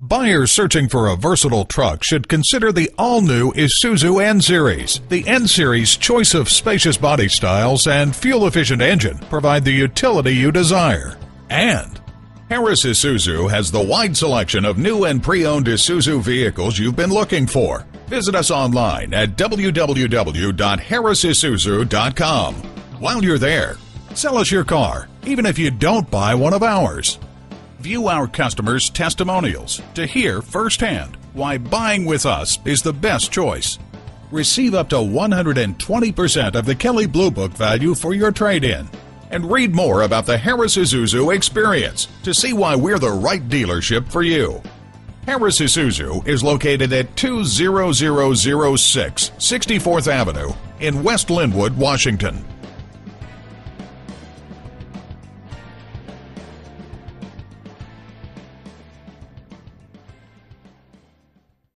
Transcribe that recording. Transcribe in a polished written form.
Buyers searching for a versatile truck should consider the all-new Isuzu N-Series. The N-Series' choice of spacious body styles and fuel-efficient engine provide the utility you desire. And Harris Isuzu has the wide selection of new and pre-owned Isuzu vehicles you've been looking for. Visit us online at www.harrisisuzu.com. While you're there, sell us your car, even if you don't buy one of ours. View our customers' testimonials to hear firsthand why buying with us is the best choice. Receive up to 120% of the Kelley Blue Book value for your trade-in. And read more about the Harris Isuzu experience to see why we're the right dealership for you. Harris Isuzu is located at 20006 64th Avenue in West Linwood, Washington.